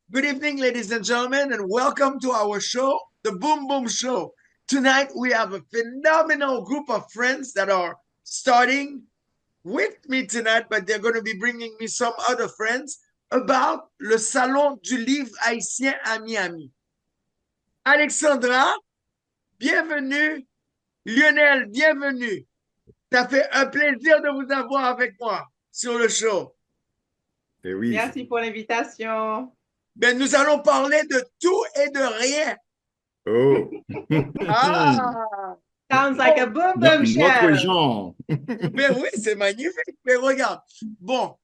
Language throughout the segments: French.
Good evening, ladies and gentlemen, and welcome to our show, The Boom Boom Show. Tonight, we have a phenomenal group of friends that are starting with me tonight, but they're going to be bringing me some other friends about le Salon du Livre Haïtien à Miami. Alexandra, bienvenue. Lionel, bienvenue. Ça fait un plaisir de vous avoir avec moi sur le show. Eh oui, Merci pour l'invitation. Ben, nous allons parler de tout et de rien. oh, Ah! Sounds like a boom boom notre show. genre. Mais oui, c'est magnifique. Mais regarde, bon,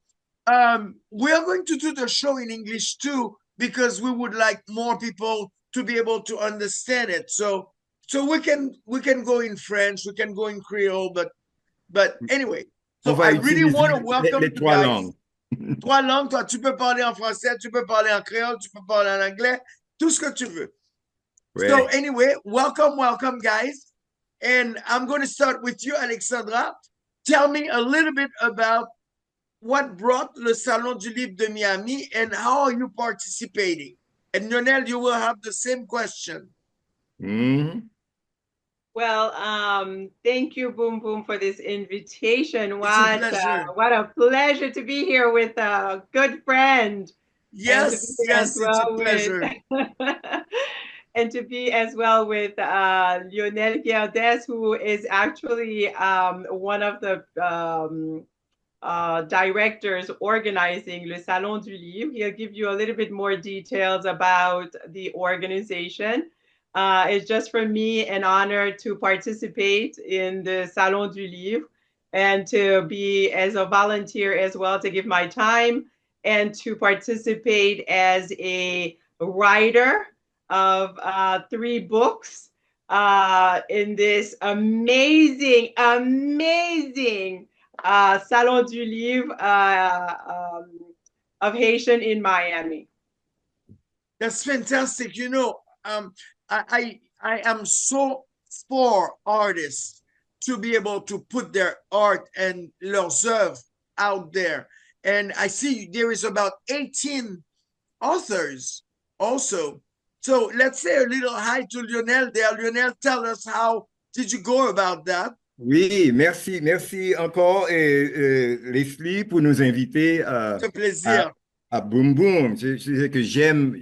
we are going to do the show in English too because we would like more people to be able to understand it. So we can go in French, we can go in Creole, but anyway. On So va I really utiliser want to welcome les you trois guys. langues. Trois langues, toi, tu peux parler en français, tu peux parler en créole, tu peux parler en anglais, tout ce que tu veux. Ouais. So anyway, welcome, guys. And I'm going to start with you, Alexandra. Tell me a little bit about what brought le Salon du Livre de Miami and how are you participating? And Lionel, you will have the same question. Mhm. Well, thank you, Boom Boom, for this invitation. It's a pleasure. What a pleasure to be here with a good friend. Yes, yes, it's a pleasure. And to be as well with Lionel Guerdes, who is actually one of the directors organizing Le Salon du Livre. He'll give you a little bit more details about the organization. It's just for me an honor to participate in the Salon du Livre and to be as a volunteer as well, to give my time and to participate as a writer of 3 books in this amazing Salon du Livre of Haitian in Miami. That's fantastic. You know, I am so for artists to be able to put their art and leurs œuvres out there. And I see there is about 18 authors also. So let's say a little hi to Lionel there. Lionel, tell us how did you go about that? Oui, merci encore Leslie pour nous inviter C'est un plaisir. à Boom Boom. Je sais que j'aime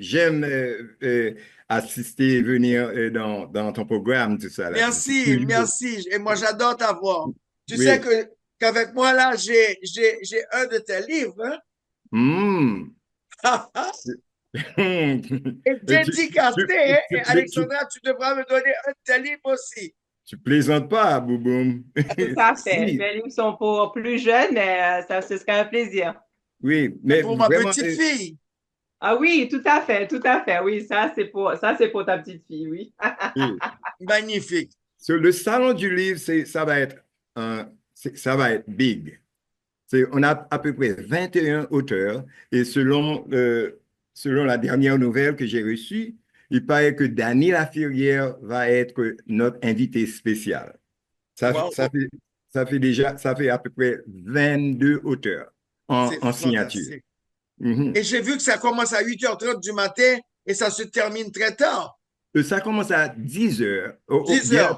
assister, venir dans ton programme, tout ça. Là. Merci, merci. Et moi, j'adore ta voix. Tu Oui. sais qu'avec moi, là, j'ai un de tes livres. Hein? Mm. Et dédicacé, hein? Et Alexandra, tu devras me donner un de tes livres aussi. Tu plaisantes pas, Boum Boum. Tout à fait. Si. Mes livres sont pour plus jeunes, mais ça, ce serait un plaisir. Oui, mais Pour ma vraiment, petite fille. Ah oui, tout à fait. Oui, ça c'est pour ta petite fille, oui. oui. Magnifique. Le salon du livre, ça va être big. On a à peu près 21 auteurs et selon la dernière nouvelle que j'ai reçue, il paraît que Dany Laferrière va être notre invité spécial. Wow. Ça fait à peu près 22 auteurs en signature. Mm-hmm. Et j'ai vu que ça commence à 8h30 du matin et ça se termine très tard. Ça commence à 10h. 10h.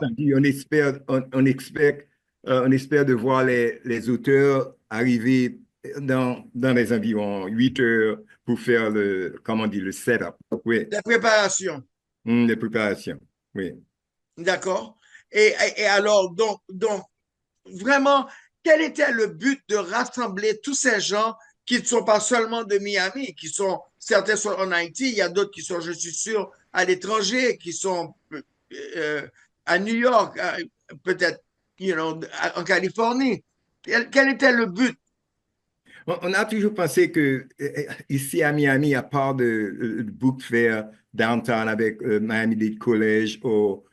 On espère de voir les auteurs arriver dans les environs 8h pour faire le setup. Oui. La préparation. Les préparations, oui. D'accord. Et alors, donc, vraiment, quel était le but de rassembler tous ces gens qui ne sont pas seulement de Miami, certains sont en Haïti, il y a d'autres qui sont, je suis sûr, à l'étranger, qui sont à New York, peut-être, en Californie. Quel était le but? On a toujours pensé que ici à Miami, à part de Book Fair downtown avec Miami-Dade College ou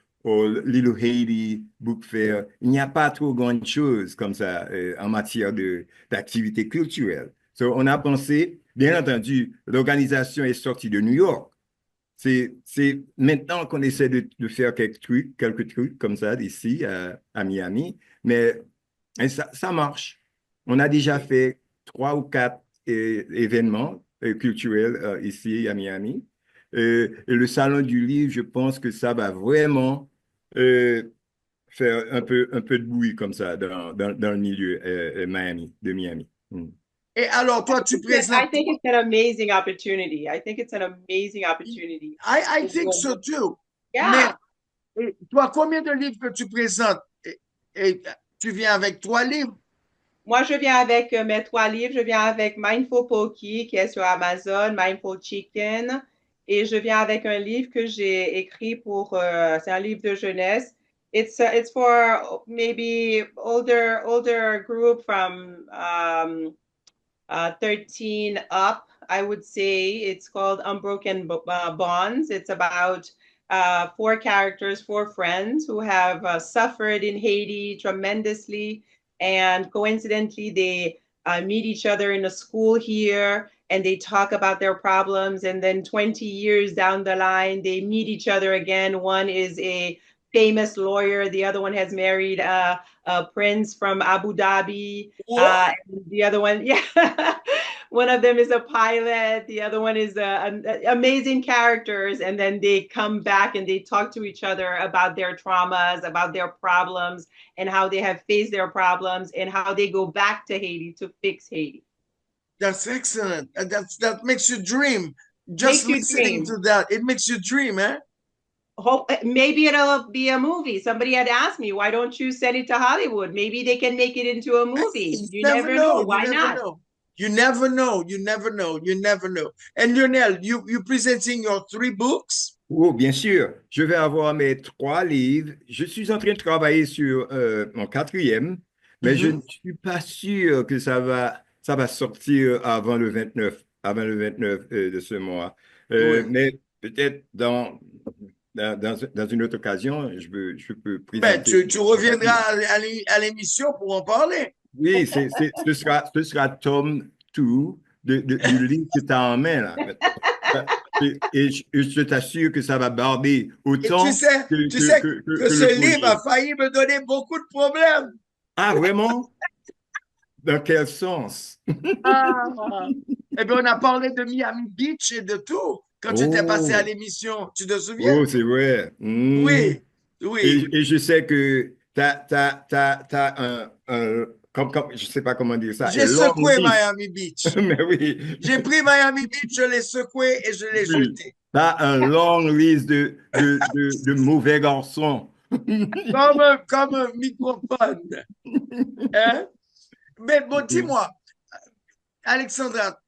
Little Haiti Book Fair, il n'y a pas trop grande chose comme ça en matière d'activité culturelle. So, on a pensé, bien entendu, l'organisation est sortie de New York. C'est maintenant qu'on essaie de faire quelques trucs comme ça ici à Miami, mais ça marche. On a déjà fait 3 ou 4 événements culturel ici à Miami. Et le Salon du Livre, je pense que ça va vraiment faire un peu de bruit comme ça dans le milieu Miami, de Miami. Mm. Et alors, toi, tu I présentes. think it's an amazing opportunity. I think it's an amazing opportunity. I think so too. Mais Yeah. toi, combien de livres que tu présentes? Et tu viens avec 3 livres? Moi, je viens avec mes 3 livres. Je viens avec Mindful Pokey, qui est sur Amazon, Mindful Chicken. Et je viens avec un livre que j'ai écrit c'est un livre de jeunesse. It's for maybe older group from 13 up, I would say. It's called Unbroken Bonds. It's about 4 characters, 4 friends who have suffered in Haiti tremendously. And coincidentally, they meet each other in a school here and they talk about their problems. And then 20 years down the line, they meet each other again. One is a famous lawyer, the other one has married a prince from Abu Dhabi. The other one, yeah, one of them is a pilot. The other one is amazing characters. And then they come back and they talk to each other about their traumas, about their problems, and how they have faced their problems, and how they go back to Haiti to fix Haiti. That's excellent. That makes you dream. Just Makes you listening dream. to that, it makes you dream, eh? Maybe it'll be a movie. Somebody had asked me, why don't you send it to Hollywood? Maybe they can make it into a movie. You never know. Why not? You never know. You never know. You never know. And Lionel, you presenting your 3 books? Oh, bien sûr, je vais avoir mes 3 livres. Je suis en train de travailler sur mon 4e, mais je ne suis pas sûr que ça va sortir avant le 29 de ce mois. Oui. Mais peut-être dans une autre occasion, je peux Ben, présenter. tu reviendras à l'émission pour en parler. Oui, ce sera tome 2 du livre que tu as en main, là. Et je t'assure que ça va barder Et autant tu sais que ce livre a failli me donner beaucoup de problèmes. Ah, vraiment? Dans quel sens? Eh bien, on a parlé de Miami Beach et de tout quand tu étais passé à l'émission. Tu te souviens? Oh, c'est vrai. Oui, oui. Et je sais que tu as je sais pas comment dire ça. J'ai secoué Miami Beach. Mais oui. J'ai pris Miami Beach, je l'ai secoué et je l'ai jeté. Tu as un long liste de mauvais garçons. Comme un microphone. Hein? Mais bon, dis-moi, Alexandra,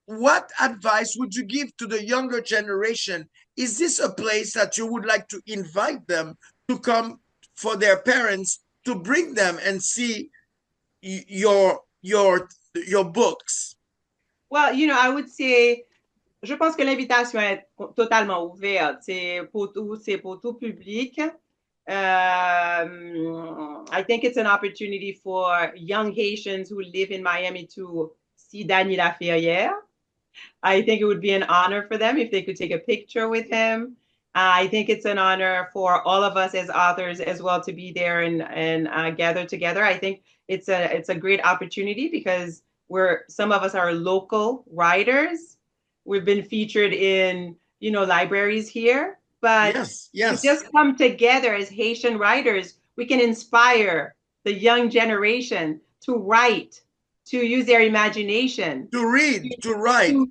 what advice would you give to the younger generation? Is this a place that you would like to invite them to come for their parents to bring them and see your books? Well, I would say, je pense que l'invitation est totalement ouverte. C'est pour tout public. I think it's an opportunity for young Haitians who live in Miami to see Danny Laferrière. I think it would be an honor for them if they could take a picture with him. I think it's an honor for all of us as authors as well to be there and gather together. I think it's a great opportunity because some of us are local writers. We've been featured in libraries here. But yes. to just come together as Haitian writers, we can inspire the young generation to write, to use their imagination, to read, to write, to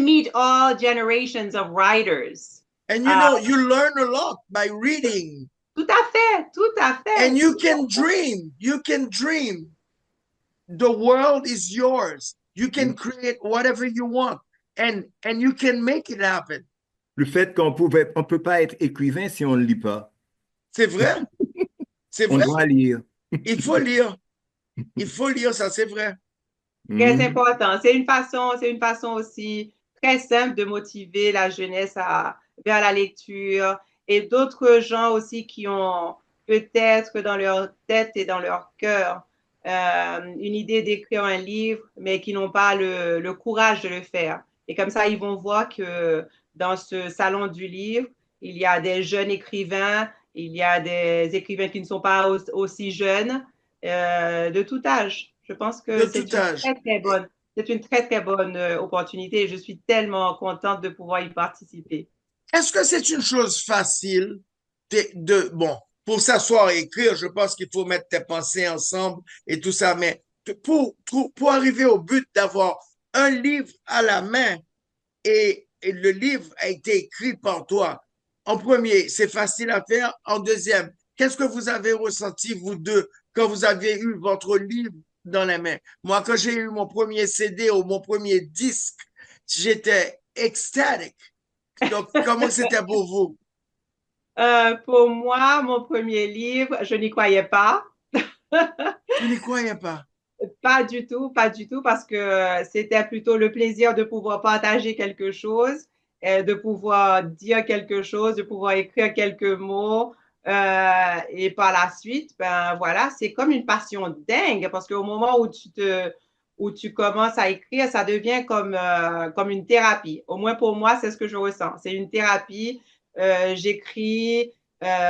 meet all generations of writers. And you learn a lot by reading. Tout à fait. And you can dream. The world is yours. You can create whatever you want. And you can make it happen. Le fait qu'on peut pas être écrivain si on ne lit pas. C'est vrai. On doit lire. Il faut lire. Ça, c'est vrai. Très important. C'est une façon aussi très simple de motiver la jeunesse vers la lecture et d'autres gens aussi qui ont peut-être dans leur tête et dans leur cœur une idée d'écrire un livre, mais qui n'ont pas le courage de le faire. Et comme ça, ils vont voir que dans ce salon du livre, il y a des jeunes écrivains, il y a des écrivains qui ne sont pas aussi jeunes, de tout âge. Je pense De que tout âge. c'est une très, très bonne opportunité et je suis tellement contente de pouvoir y participer. Est-ce que c'est une chose facile bon, pour s'asseoir et écrire, je pense qu'il faut mettre tes pensées ensemble et tout ça, mais pour arriver au but d'avoir un livre à la main et le livre a été écrit par toi, en premier, c'est facile à faire. En deuxième, qu'est-ce que vous avez ressenti, vous deux, quand vous aviez eu votre livre dans les mains? Moi, quand j'ai eu mon premier CD ou mon premier disque, j'étais ecstatique. Donc, comment c'était pour vous? Pour moi, mon premier livre, je n'y croyais pas. Tu n'y croyais pas. Pas du tout, pas du tout, parce que c'était plutôt le plaisir de pouvoir partager quelque chose, de pouvoir dire quelque chose, de pouvoir écrire quelques mots. Et par la suite, ben voilà, c'est comme une passion dingue, parce qu'au moment où tu commences à écrire, ça devient comme une thérapie. Au moins pour moi, c'est ce que je ressens. C'est une thérapie. J'écris,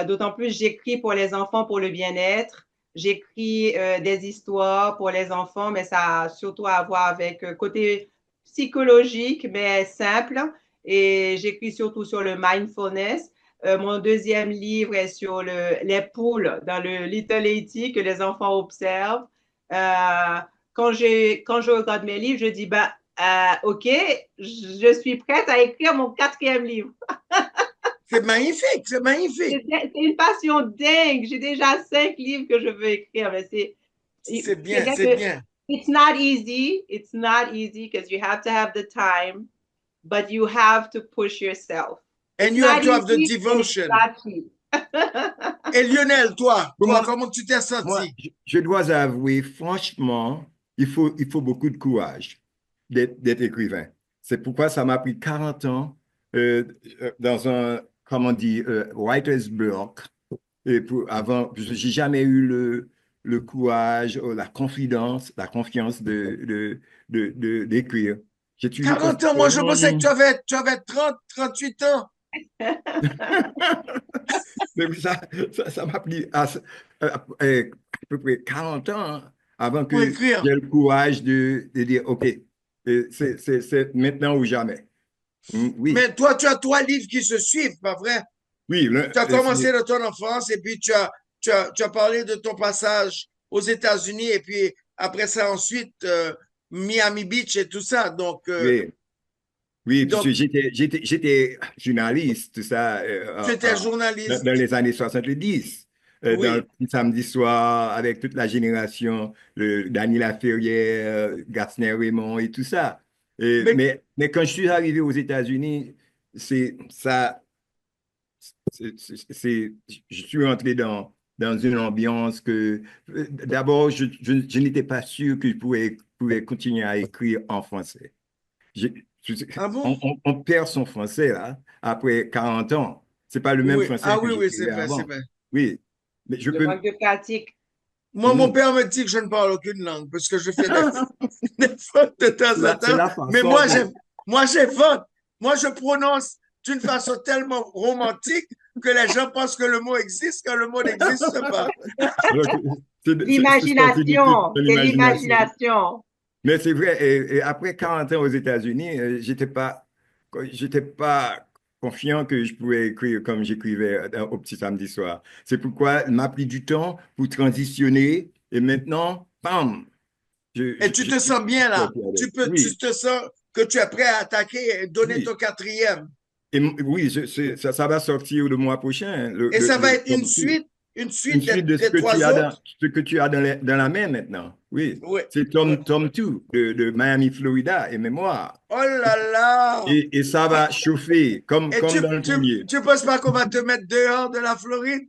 d'autant plus j'écris pour les enfants, pour le bien-être. J'écris des histoires pour les enfants, mais ça a surtout à voir avec côté psychologique, mais simple. Et j'écris surtout sur le mindfulness. Mon deuxième livre est sur les poules dans le Little Haiti que les enfants observent. Quand je regarde mes livres, je dis, ben, OK, je suis prête à écrire mon quatrième livre. C'est magnifique, c'est magnifique. C'est une passion dingue. J'ai déjà 5 livres que je veux écrire, mais C'est c'est bien, vrai c'est que bien. it's not easy. It's not easy because you have to have the time, but you have to push yourself. And It's you have not to have the easy and it's devotion. not cheap. Et Lionel, Pour moi, comment tu t'es moi, senti? je dois avouer, franchement, il faut beaucoup de courage d'être écrivain. C'est pourquoi ça m'a pris 40 ans dans un, comment on dit, writer's block. Et parce que j'ai jamais eu le courage, ou la confiance d'écrire. J'ai toujours pensé 40 ans, que moi je pensais que non. tu avais 30, 38 ans Mais ça m'a pris à peu près 40 ans hein, avant pour que écrire. j'ai le courage de dire, OK, c'est maintenant ou jamais. Oui, Mais toi, tu as 3 livres qui se suivent, pas vrai? oui, Tu as commencé de ton enfance et puis tu as parlé de ton passage aux États-Unis et puis après ça, ensuite, Miami Beach et tout ça. oui, oui, parce que Donc j'étais journaliste, tout ça, tu étais journaliste. dans les années 70, dans le Oui. petit samedi soir, avec toute la génération, Dany Laferrière, Gartner Raymond et tout ça. Mais Mais quand je suis arrivé aux États-Unis, c'est ça, je suis rentré dans une ambiance que, d'abord, je n'étais pas sûr que je pouvais continuer à écrire en français. Je- ah bon? on perd son français, là, après 40 ans. C'est pas le même Oui. français Ah que oui, oui, c'est j'écrivais vrai, c'est avant. vrai. Oui, mais je Le peux... manque de pratique. Moi, mon Hmm. père me dit que je ne parle aucune langue parce que je fais des fautes de temps en C'est temps. la Mais façon. moi, j'invente. Moi, je prononce d'une façon tellement romantique que les gens pensent que le mot existe quand le mot n'existe pas. Donc, c'est sorti L'imagination, de c'est l'imagination. l'imagination. Mais c'est vrai, et après 40 ans aux États-Unis, j'étais pas confiant que je pouvais écrire comme j'écrivais au petit samedi soir. C'est pourquoi il m'a pris du temps pour transitionner et maintenant, bam, Et tu te sens bien là. Tu Oui, te sens que tu es prêt à attaquer et donner ton oui. quatrième. Oui, ça va sortir le mois prochain, hein, Et ça va être tome 2. une Une suite suite de des 3 autres. ce que tu as dans la main maintenant. Oui, Oui. c'est Oui. tome 2 de Miami, Florida et mémoire. Oh là là. Et ça va chauffer Et comme dans le premier. tu penses pas qu'on va te mettre dehors de la Floride?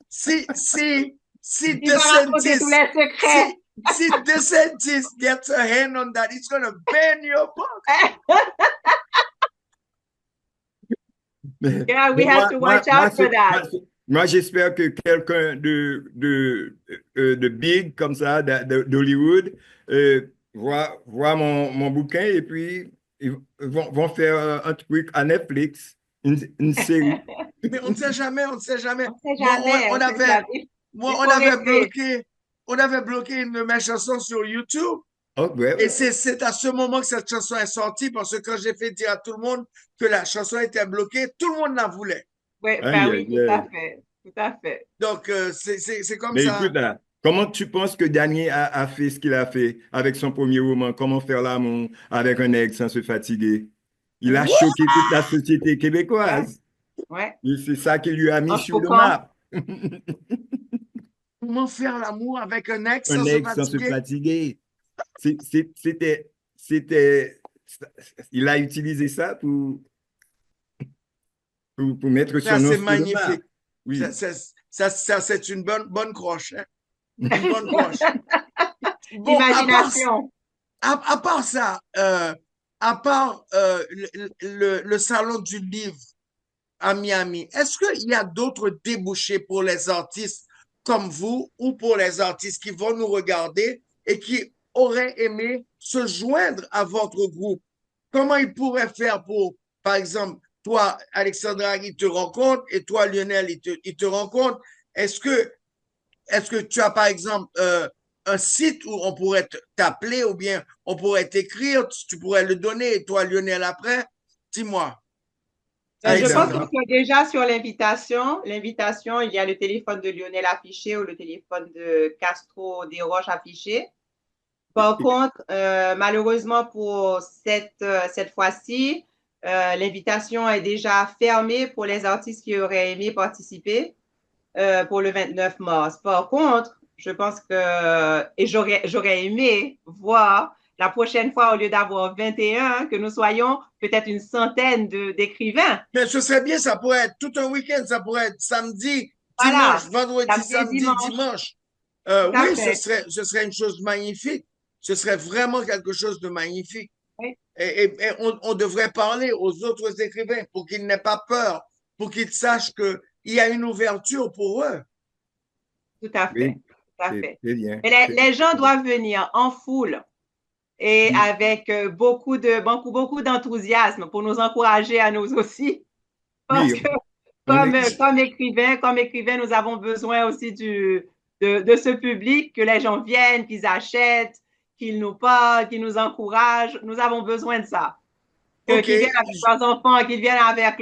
Si Il va raconter tous DeSantis, les secrets. si, si DeSantis gets a hand on that, it's gonna ban your book. Mais, Yeah, we mais have to watch out for that. moi, j'espère que quelqu'un de big comme ça, d'Hollywood, voit mon bouquin et puis ils vont faire un truc à Netflix, une série. Mais on ne sait jamais, on ne sait jamais. On sait Moi, jamais, on on sait avait, jamais. moi, Il on faut avait rêver. bloqué, on avait bloqué une de mes chansons sur YouTube. Oh, ouais, Et ouais. c'est à ce moment que cette chanson est sortie parce que quand j'ai fait dire à tout le monde que la chanson était bloquée, tout le monde la voulait. Ouais, ben Aïe, oui, aïe, tout à aïe. fait. Tout à fait. Donc, c'est comme Mais ça. écoute, là, comment tu penses que Daniel a fait ce qu'il a fait avec son premier roman? Comment faire l'amour avec un aigle sans se fatiguer? Il a What? choqué toute la société Ouais, québécoise. ouais. Et c'est ça qui lui a mis En sur le choquant. map. Comment faire l'amour avec un ex Un sans se aigle sans se fatiguer? fatiguer. C'était, il a utilisé ça pour mettre son Ça, nom c'est sur le map. magnifique. Oui. C'est une bonne croche, hein? Une bonne croche. Bon, Imagination. à part ça, à part le salon du livre à Miami, est-ce qu'il y a d'autres débouchés pour les artistes comme vous ou pour les artistes qui vont nous regarder et qui auraient aimé se joindre à votre groupe? Comment ils pourraient faire pour, par exemple, toi, Alexandra, il te rencontre et toi, Lionel, il te rencontre? Est-ce que est-ce que tu as, par exemple, un site où on pourrait t'appeler ou bien on pourrait t'écrire, tu pourrais le donner et toi, Lionel, après? Dis-moi, Je Oui, pense que Alexandra. c'est déjà sur l'invitation, il y a le téléphone de Lionel affiché ou le téléphone de Castro Desroches affiché. Par contre, malheureusement pour cette fois-ci, l'invitation est déjà fermée pour les artistes qui auraient aimé participer pour le 29 mars. Par contre, je pense que, et j'aurais aimé voir la prochaine fois, au lieu d'avoir 21, que nous soyons peut-être une centaine d'écrivains. Mais ce serait bien, ça pourrait être tout un week-end, ça pourrait être samedi, dimanche, Voilà, vendredi, samedi et samedi, dimanche, dimanche. tout à Oui, fait. ce serait une chose magnifique. Ce serait vraiment quelque chose de magnifique. Oui, Et on devrait parler aux autres écrivains pour qu'ils n'aient pas peur, pour qu'ils sachent qu'il y a une ouverture pour eux. tout à fait, oui, tout à fait. c'est bien. Mais les gens doivent venir en foule et Oui, avec beaucoup d'enthousiasme pour nous encourager à nous aussi. Parce oui, que on est, comme écrivain, nous avons besoin aussi de ce public, que les gens viennent, qu'ils achètent, qu'ils nous parlent, qu'ils nous encouragent. Nous avons besoin de ça. OK. Qu'ils viennent avec leurs enfants, qu'ils viennent avec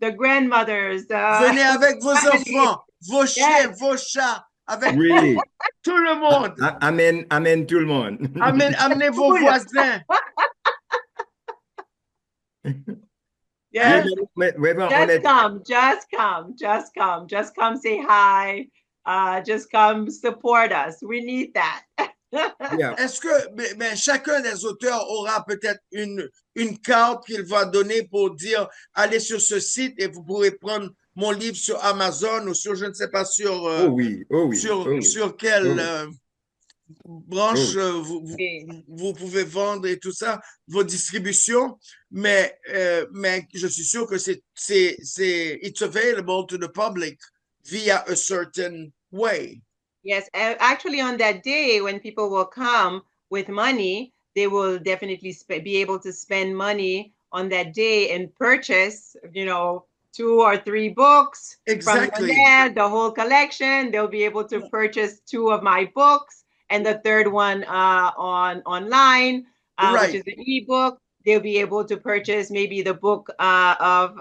the grandmothers, Venez avec vos family. enfants, vos chiens, Yes, vos chats, avec oui. tout le monde. Amen, amen tout le monde. Amenez vos cool. voisins. Oui, Yes. mais vraiment, on Just est, come, just come, just come, just come say hi. Just come support us. We need that. yeah. Est-ce que chacun des auteurs aura peut-être une carte qu'il va donner pour dire allez sur ce site et vous pourrez prendre mon livre sur Amazon ou sur je ne sais pas Oh oui, oh oui, oh oui, sur oh quelle oui, oh branche oui. Et vous pouvez vendre et tout ça, vos distributions, mais je suis sûr que it's available to the public via a certain way. yes, actually, on that day, when people will come with money, they will definitely be able to spend money on that day and purchase, 2 or 3 books from Exactly. Lionel, the whole collection. They'll be able to purchase 2 of my books and the third one on online, which Right. is an ebook. They'll be able to purchase maybe the book of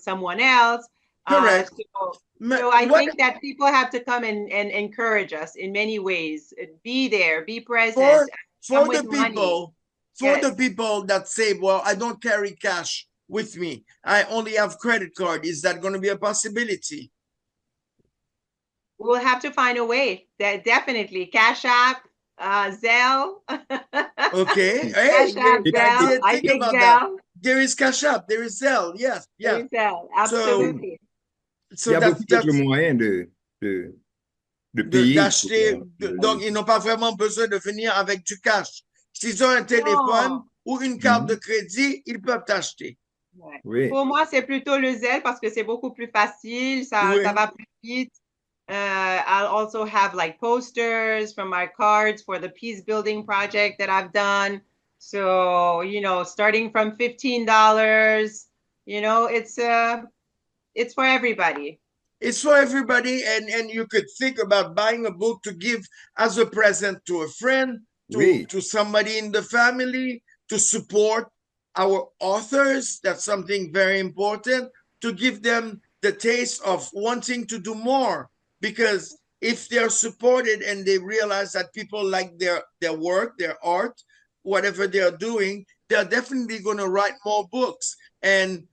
someone else. Correct. So Mais so I what think that people have to come and encourage us in many ways. Be there, be present, for come for with the money. people for the Yes. people that say, well, I don't carry cash with me. I only have credit card. Is that going to be a possibility? We'll have to find a way. That definitely. Cash App, Zelle. Okay. Cash Hey, App, Et, I Zelle. didn't I think take about that. Zelle. There is Cash App. There is Zelle. Yes. There Yes. is Zelle. So et Absolutely. il y a beaucoup d'autres that's moyens de payer. d'acheter. Donc, ils n'ont pas vraiment besoin de venir avec du cash. S'ils ont un téléphone Non. ou une carte de Mhm. crédit, ils peuvent acheter. Ouais. Oui, Pour moi, c'est plutôt le Zelle parce que c'est beaucoup plus facile. Ça Oui. va plus vite. I'll also have like posters from my cards for the peace building project that I've done. So, starting from $15, it's for everybody. It's for everybody, and you could think about buying a book to give as a present to a friend, Oui. to somebody in the family, to support our authors. That's something very important, to give them the taste of wanting to do more. Because if they're supported and they realize that people like their work, their art, whatever they're doing, they're definitely going to write more books. And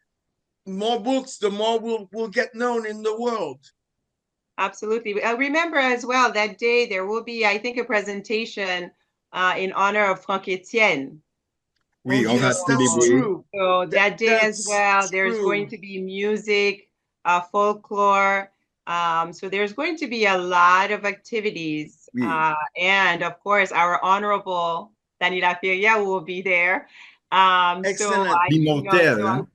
more books, the more will get known in the world. Absolutely. Remember as well that day there will be, I think, a presentation in honor of Franck Etienne. Oui, Oh, on va yes, that's célébrer. So, that day as well, there's true. going to be music, folklore. So there's going to be a lot of activities. Oui. And of course, our honorable Danila Feria will be there. Excellent. L'immortel, hein?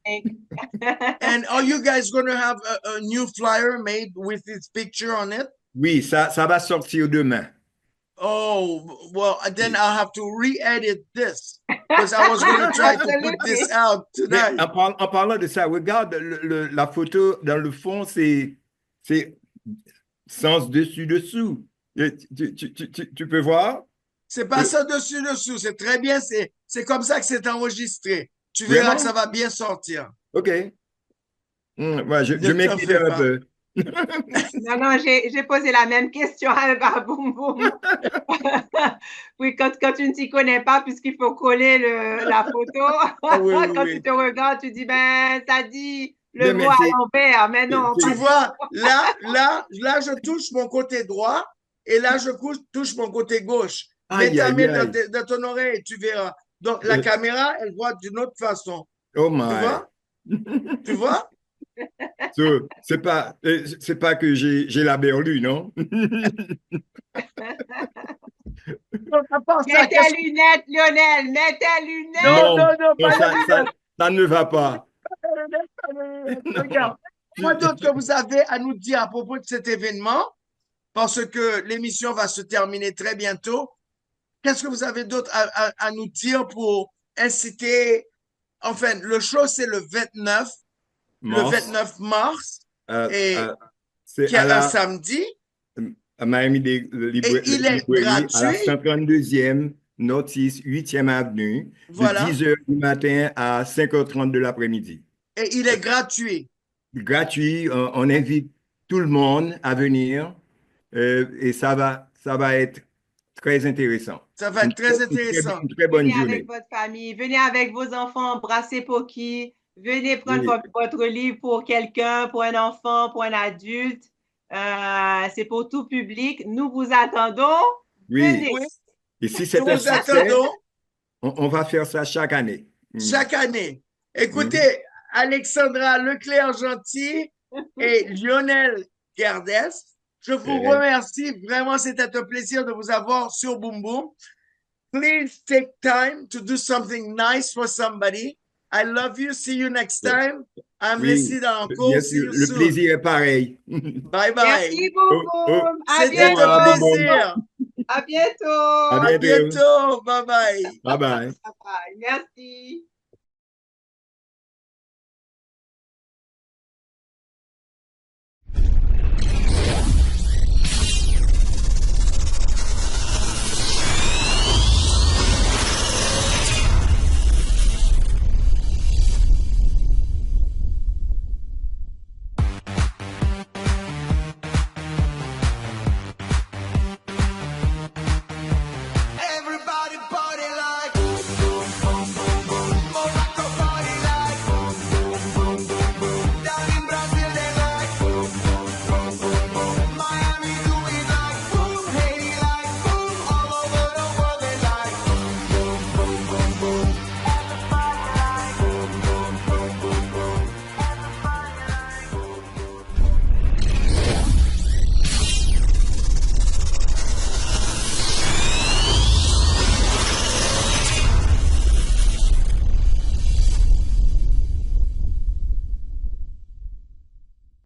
And are you guys going to have a new flyer made with his picture on it? Oui, ça va sortir demain. Oh, well, then I'll have to re-edit this because I was going to try to put this out tonight. Mais en parlant de ça, regarde la photo dans le fond, c'est sens dessus-dessous. Tu peux voir? C'est pas ça dessus-dessous, c'est très bien, c'est comme ça que c'est enregistré. Tu verras Vraiment? que ça va bien sortir. OK. Ouais, je Ne t'en m'inquiète fais un pas. peu. Non, j'ai posé la même question à Boum Boum. Oui, quand tu ne t'y connais pas, puisqu'il faut coller la photo, Ah oui, oui, quand oui. tu te regardes, tu dis, ben, ça dit le Mais mot à c'est- l'envers, mais non. Tu pas- vois, là, je touche mon côté droit et là, je touche mon côté gauche. Mets Aïe, ta aïe, main aïe. dans ton oreille et tu verras. Donc, la caméra, elle voit d'une autre façon. Oh Tu my. vois? Tu vois? So, c'est pas que j'ai la berlue, non? Donc, à part ça, Mets tes lunettes, Lionel, mets tes lunettes. Non, pas ça ne va pas. Regarde, quoi d'autre que vous avez à nous dire à propos de cet événement? Parce que l'émission va se terminer très bientôt. Qu'est-ce que vous avez d'autre à nous dire pour inciter? Enfin, le show, c'est le 29 mars, et c'est qui est un samedi. À Miami des il est librairies, à la gratuit. 132e Notice 8e Avenue, Voilà. de 10h du matin à 5h30 de l'après-midi. Et il est gratuit. Gratuit, on invite tout le monde à venir et ça va être très intéressant. Ça va être très intéressant. Une très bonne Venez journée. avec votre famille, venez avec vos enfants, embrassez Poki, venez prendre Oui. votre livre pour quelqu'un, pour un enfant, pour un adulte. C'est pour tout public. Nous vous attendons. Oui. Venez. Oui, Et si nous c'est un vous succès, attendons on va faire ça chaque année. chaque année. Écoutez, Alexandra Leclerc-Gentil et Lionel Gerdes, je vous remercie. Vraiment, c'était un plaisir de vous avoir sur Boom Boom. Please take time to do something nice for somebody. I love you. See you next time. I'm Oui, Leslie Danco. bien See sûr, you le soon. plaisir est pareil. Bye bye. Merci beaucoup. À C'était un bientôt. plaisir. À bientôt. À À bientôt. Bye bye. Bye bye. Bye bye. Merci.